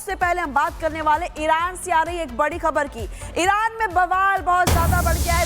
सबसे पहले हम बात करने वाले ईरान से आ रही एक बड़ी खबर की। ईरान में बवाल बहुत ज्यादा बढ़ गया है।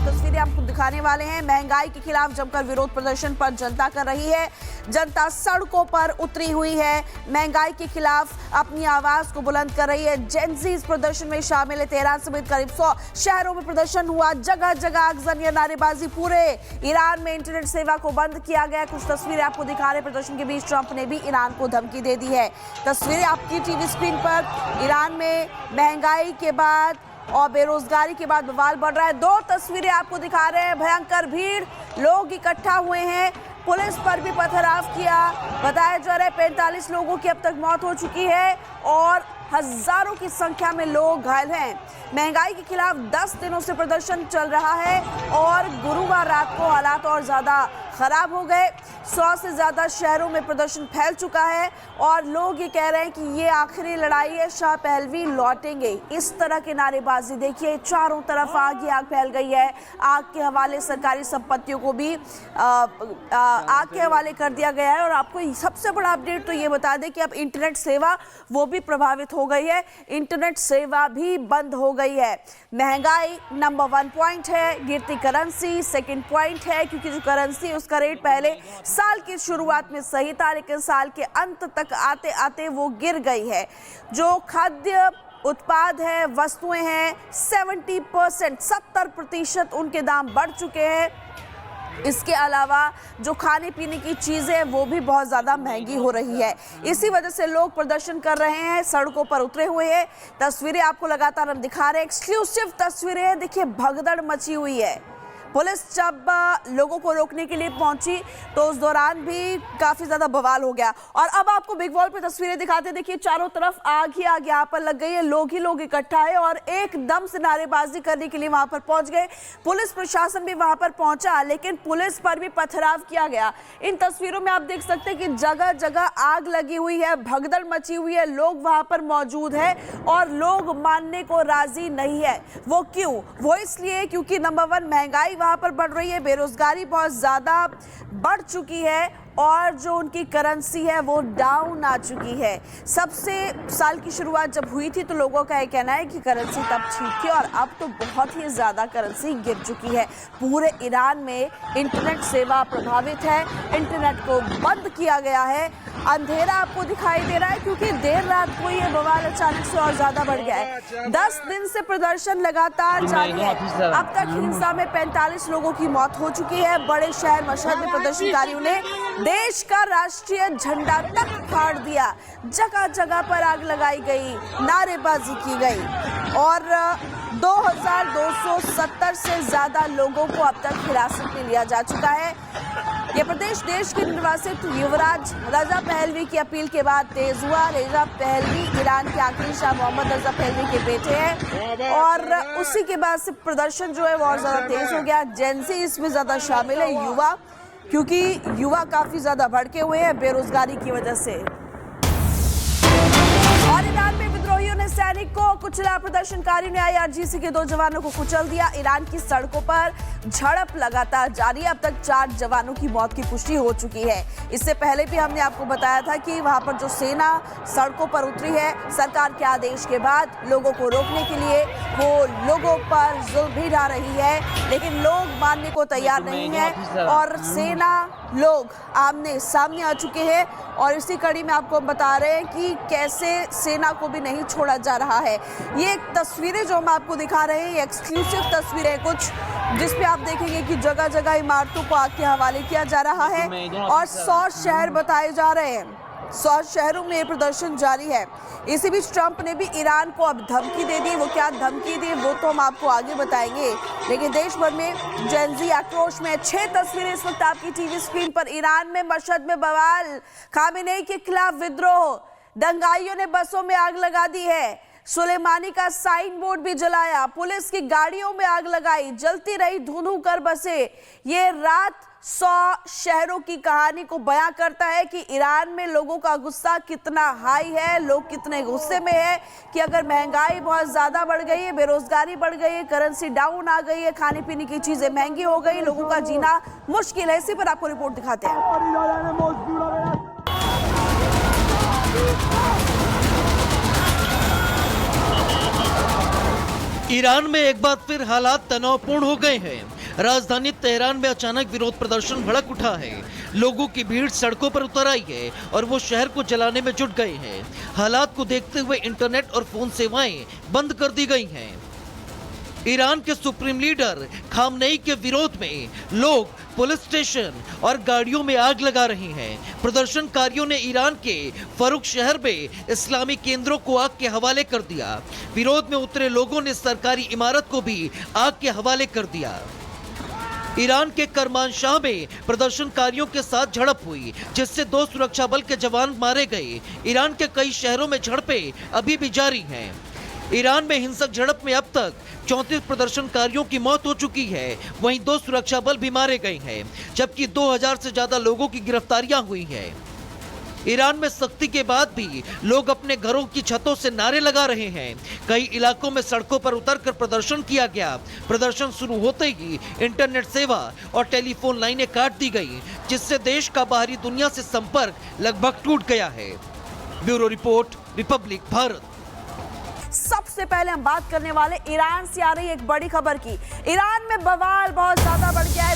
तस्वीरें आपको दिखाने वाले हैं। महंगाई के खिलाफ जमकर विरोध प्रदर्शन पर जनता कर रही है। जनता सड़कों पर उतरी हुई है, महंगाई के खिलाफ अपनी आवाज को बुलंद कर रही है। जेंजी इस प्रदर्शन में शामिल है। तेहरान समेत करीब 100 शहरों में प्रदर्शन हुआ। जगह जगह आगजनी या नारेबाजी। पूरे ईरान में इंटरनेट सेवा को बंद किया गया। कुछ तस्वीरें आपको दिखा रहे। प्रदर्शन के बीच ट्रंप ने भी ईरान को धमकी दे दी है। तस्वीरें आपकी टीवी स्क्रीन पर। ईरान में महंगाई के बाद और बेरोजगारी के बाद बवाल बढ़ रहा है। दो तस्वीरें आपको दिखा रहे हैं। भयंकर भीड़, लोग इकट्ठा हुए हैं। पुलिस पर भी पथराव किया। बताया जा रहा है 45 लोगों की अब तक मौत हो चुकी है और हजारों की संख्या में लोग घायल हैं। महंगाई के खिलाफ 10 दिनों से प्रदर्शन चल रहा है और गुरुवार रात को हालात और ज्यादा खराब हो गए। 100 से ज्यादा शहरों में प्रदर्शन फैल चुका है और लोग ये कह रहे हैं कि ये आखिरी लड़ाई है, शाह पहलवी लौटेंगे। इस तरह के नारेबाजी देखिए, चारों तरफ आग ही आग फैल गई है। आग के हवाले सरकारी संपत्तियों को भी आग के हवाले कर दिया गया है। और आपको सबसे बड़ा अपडेट तो ये बता दें कि अब इंटरनेट सेवा वो भी प्रभावित हो गई है। इंटरनेट सेवा भी बंद हो गई है। महंगाई नंबर 1 पॉइंट है, गिरती करेंसी सेकंड पॉइंट है, क्योंकि जो करेंसी उसका रेट पहले साल की शुरुआत में सही था, लेकिन साल के अंत तक आते आते वो गिर गई है। जो खाद्य उत्पाद है, वस्तुएं हैं, 70% उनके दाम बढ़ चुके हैं। इसके अलावा जो खाने पीने की चीजें वो भी बहुत ज्यादा महंगी हो रही है। इसी वजह से लोग प्रदर्शन कर रहे हैं, सड़कों पर उतरे हुए हैं। तस्वीरें आपको लगातार हम दिखा रहे हैं। एक्सक्लूसिव तस्वीरें हैं। देखिए, भगदड़ मची हुई है। पुलिस जब लोगों को रोकने के लिए पहुंची तो उस दौरान भी काफी ज्यादा बवाल हो गया। और अब आपको बिग वॉल पे तस्वीरें दिखाते, देखिए चारों तरफ आग ही आग यहाँ पर लग गई है। लोग ही लोग इकट्ठा है और एकदम से नारेबाजी करने के लिए वहां पर पहुंच गए। पुलिस प्रशासन भी वहां पर पहुंचा, लेकिन पुलिस पर भी पथराव किया गया। इन तस्वीरों में आप देख सकते हैं कि जगह जगह आग लगी हुई है, भगदड़ मची हुई है। लोग वहां पर मौजूद है और लोग मानने को राजी नहीं है। वो क्यों? वो इसलिए क्योंकि नंबर 1 महंगाई वहां पर बढ़ रही है, बेरोजगारी बहुत ज्यादा बढ़ चुकी है और जो उनकी करेंसी है वो डाउन आ चुकी है। सबसे साल की शुरुआत जब हुई थी तो लोगों का ये कहना है कि करेंसी तब ठीक थी और अब तो बहुत ही ज्यादा करेंसी गिर चुकी है। पूरे ईरान में इंटरनेट सेवा प्रभावित है, इंटरनेट को बंद किया गया है। अंधेरा आपको दिखाई दे रहा है क्योंकि देर रात को ये बवाल अचानक से और ज्यादा बढ़ गया है। 10 दिन से प्रदर्शन लगातार जारी है। अब तक हिंसा में 45 लोगों की मौत हो चुकी है। बड़े शहर मशहद में प्रदर्शनकारियों ने देश का राष्ट्रीय झंडा तक फाड़ दिया। जगह जगह पर आग लगाई गई, नारेबाजी की गई और 2270 से ज्यादा लोगों को अब तक हिरासत में लिया जा चुका है। यह प्रदेश देश के निर्वासित युवराज रजा पहलवी की अपील के बाद तेज हुआ। रजा पहलवी ईरान के आखिरी शाह मोहम्मद रजा पहलवी के बेटे हैं और उसी के बाद से प्रदर्शन जो है वो और ज्यादा तेज हो गया। जेंजी इसमें ज्यादा शामिल है, युवा, क्योंकि युवा काफी ज्यादा भड़के हुए हैं बेरोजगारी की वजह से। और ईरान में विद्रोहियों ने सैनिक को कुचला। प्रदर्शनकारियों ने IRGC के 2 जवानों को कुचल दिया। ईरान की सड़कों पर झड़प लगातार जारी है। अब तक 4 जवानों की मौत की पुष्टि हो चुकी है। इससे पहले भी हमने आपको बताया था कि वहां पर जो सेना सड़कों पर उतरी है सरकार के आदेश के बाद लोगों को रोकने के लिए, वो लोगों पर जुल्म भी ढा रही है, लेकिन लोग मानने को तैयार नहीं है और सेना लोग आमने सामने आ चुके हैं। और इसी कड़ी में आपको हम बता रहे हैं कि कैसे सेना को भी नहीं छोड़ा जा रहा है। ये तस्वीरें जो हम आपको दिखा रहे हैं, ये एक्सक्लूसिव तस्वीरें कुछ, जिसपे आप देखेंगे कि जगह जगह इमारतों को आग के हवाले किया जा रहा है और 100 शहर बताए जा रहे हैं। 100 शहरों में प्रदर्शन जारी है। इसी बीच ट्रंप ने भी ईरान को अब धमकी दे दी। वो क्या धमकी दी वो तो हम आपको आगे बताएंगे, लेकिन देश भर में जेंजी आक्रोश में 6 तस्वीरें इस वक्त आपकी टीवी स्क्रीन पर। ईरान में मशहद में बवाल, खामेनेई के खिलाफ विद्रोह, दंगाइयों ने बसों में आग लगा दी है। सुलेमानी का साइन बोर्ड भी जलाया, पुलिस की गाड़ियों में आग लगाई, जलती रही धुंधु कर बसे। ये रात 100 शहरों की कहानी को बयां करता है कि ईरान में लोगों का गुस्सा कितना हाई है, लोग कितने गुस्से में है कि अगर महंगाई बहुत ज्यादा बढ़ गई है, बेरोजगारी बढ़ गई है, करेंसी डाउन आ गई है, खाने पीने की चीजें महंगी हो गई, लोगों का जीना मुश्किल है। इसी पर आपको रिपोर्ट दिखाते हैं। ईरान में एक बार फिर हालात तनावपूर्ण हो गए हैं। राजधानी तेहरान में अचानक विरोध प्रदर्शन भड़क उठा है। लोगों की भीड़ सड़कों पर उतर आई है और वो शहर को जलाने में जुट गए हैं। हालात को देखते हुए इंटरनेट और फोन सेवाएं बंद कर दी गई हैं। ईरान के सुप्रीम लीडर खामनेई के विरोध में लोग पुलिस स्टेशन और गाड़ियों में आग लगा रहे हैं। प्रदर्शनकारियों ने ईरान के फरूख शहर में इस्लामी केंद्रों को आग के हवाले कर दिया। विरोध में उतरे लोगों ने सरकारी इमारत को भी आग के हवाले कर दिया। ईरान के करमानशाह में प्रदर्शनकारियों के साथ झड़प हुई, जिससे 2 सुरक्षा बल के जवान मारे गए। ईरान के कई शहरों में झड़पें अभी भी जारी हैं। ईरान में हिंसक झड़प में अब तक 34 प्रदर्शनकारियों की मौत हो चुकी है। वहीं 2 सुरक्षा बल भी मारे गए हैं, जबकि 2000 से ज्यादा लोगों की गिरफ्तारियां हुई हैं। ईरान में सख्ती के बाद भी लोग अपने घरों की छतों से नारे लगा रहे हैं। कई इलाकों में सड़कों पर उतरकर प्रदर्शन किया गया। प्रदर्शन शुरू होते ही इंटरनेट सेवा और टेलीफोन लाइनें काट दी गई, जिससे देश का बाहरी दुनिया से संपर्क लगभग टूट गया है। Bureau report, Republic Bharat. सबसे पहले हम बात करने वाले ईरान से आ रही एक बड़ी खबर की। ईरान में बवाल बहुत ज्यादा बढ़ गया है।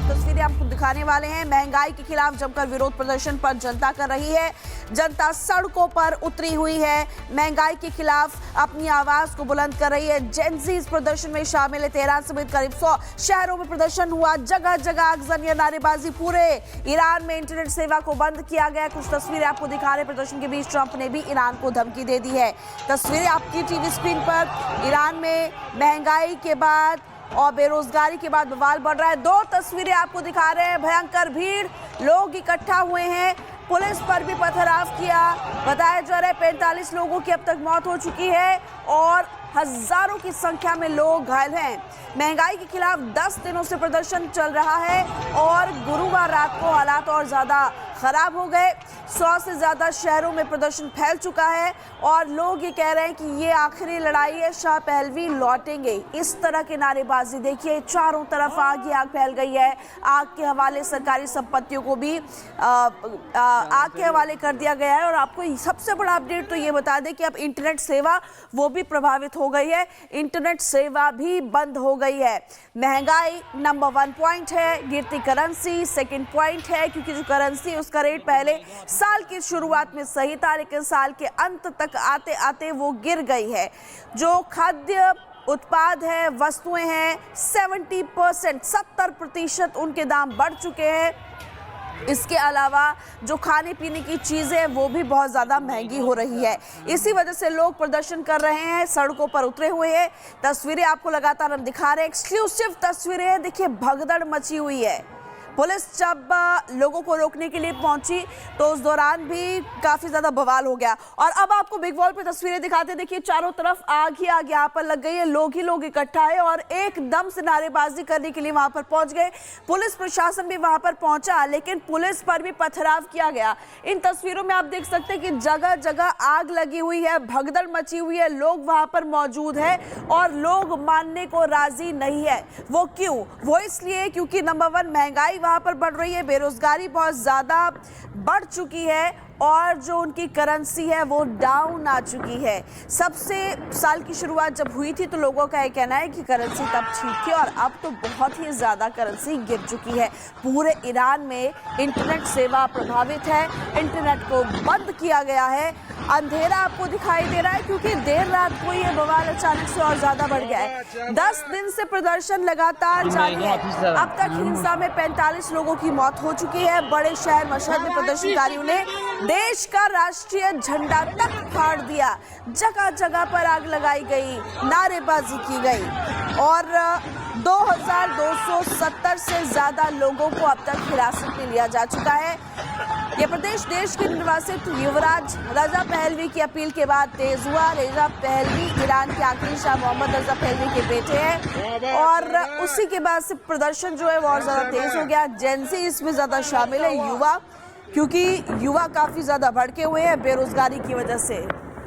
तस्वीरें आपको दिखाने वाले हैं। महंगाई के खिलाफ जमकर विरोध प्रदर्शन पर जनता कर रही है। जनता सड़कों पर उतरी हुई है, महंगाई के खिलाफ अपनी आवाज को बुलंद कर रही है। जेंजी इस प्रदर्शन में शामिल है। तेहरान समेत करीब 100 शहरों में प्रदर्शन हुआ। जगह जगह आगजनी और नारेबाजी। पूरे ईरान में इंटरनेट सेवा को बंद किया गया। कुछ तस्वीरें आपको दिखा रहे। प्रदर्शन के बीच ट्रंप ने भी ईरान को धमकी दे दी है। तस्वीरें आपकी टीवी स्क्रीन पर। ईरान में महंगाई के बाद और बेरोजगारी के बाद बवाल बढ़ रहा है। 2 तस्वीरें आपको दिखा रहे हैं। भयंकर भीड़, लोग इकट्ठा हुए हैं। पुलिस पर भी पथराव किया। बताया जा रहा है 45 लोगों की अब तक मौत हो चुकी है और हजारों की संख्या में लोग घायल हैं। महंगाई के खिलाफ 10 दिनों से प्रदर्शन चल रहा है और गुरुवार रात को हालात और ज्यादा खराब हो गए। 100 से ज्यादा शहरों में प्रदर्शन फैल चुका है और लोग ये कह रहे हैं कि ये आखिरी लड़ाई है, शाह पहलवी लौटेंगे। इस तरह की नारेबाजी देखिए, चारों तरफ आग ही आग फैल गई है। आग के हवाले सरकारी संपत्तियों को भी आग के हवाले कर दिया गया है। और आपको सबसे बड़ा अपडेट तो ये बता दें कि अब इंटरनेट सेवा वो भी प्रभावित हो गई है। इंटरनेट सेवा भी बंद हो गई है। महंगाई नंबर 1 पॉइंट है, गिरती करेंसी सेकंड पॉइंट है, क्योंकि जो करेंसी है उसका रेट पहले साल की शुरुआत में सही था, लेकिन साल के अंत तक आते आते वो गिर गई है। जो खाद्य उत्पाद है, वस्तुएं हैं, 70% उनके दाम बढ़ चुके हैं। इसके अलावा जो खाने पीने की चीज़ें हैं वो भी बहुत ज़्यादा महंगी हो रही है। इसी वजह से लोग प्रदर्शन कर रहे हैं, सड़कों पर उतरे हुए हैं। तस्वीरें आपको लगातार हम दिखा रहे हैं। एक्सक्लूसिव तस्वीरें हैं। देखिए, भगदड़ मची हुई है। पुलिस जब लोगों को रोकने के लिए पहुंची तो उस दौरान भी काफी ज्यादा बवाल हो गया। और अब आपको बिग वॉल पे तस्वीरें दिखाते। देखिए, चारों तरफ आग ही आग यहाँ पर लग गई है। लोग ही लोग इकट्ठा है और एकदम से नारेबाजी करने के लिए वहां पर पहुंच गए। पुलिस प्रशासन भी वहां पर पहुंचा, लेकिन पुलिस पर भी पथराव किया गया। इन तस्वीरों में आप देख सकते हैं कि जगह जगह आग लगी हुई है, भगदड़ मची हुई है। लोग वहां पर मौजूद है और लोग मानने को राजी नहीं है। वो क्यों? वो इसलिए क्योंकि नंबर 1 महंगाई वहां पर बढ़ रही है, बेरोजगारी बहुत ज्यादा बढ़ चुकी है और जो उनकी करेंसी है वो डाउन आ चुकी है। सबसे साल की शुरुआत जब हुई थी तो लोगों का ये कहना है कि करेंसी तब ठीक थी और अब तो बहुत ही ज़्यादा करेंसी गिर चुकी है। पूरे ईरान में इंटरनेट सेवा प्रभावित है, इंटरनेट को बंद किया गया है। अंधेरा आपको दिखाई दे रहा है क्योंकि देर रात को ये बवाल अचानक से और ज़्यादा बढ़ गया है। 10 दिन से प्रदर्शन लगातार जारी है। अब तक हिंसा में 45 लोगों की मौत हो चुकी है। बड़े शहर मशहद में प्रदर्शनकारियों ने देश का राष्ट्रीय झंडा तक फाड़ दिया। जगह जगह पर आग लगाई गई, नारेबाजी की गई और 2270 से ज्यादा लोगों को अब तक हिरासत में लिया जा चुका है। यह प्रदेश देश के निर्वासित युवराज रजा पहलवी की अपील के बाद तेज हुआ। रजा पहलवी ईरान के आखिरी शाह मोहम्मद रजा पहलवी के बेटे हैं और उसी के बाद से प्रदर्शन जो है वो और ज्यादा तेज हो गया। जेंजी इसमें ज्यादा शामिल है, युवा, क्योंकि युवा काफी ज्यादा भड़के हुए हैं बेरोजगारी की वजह से।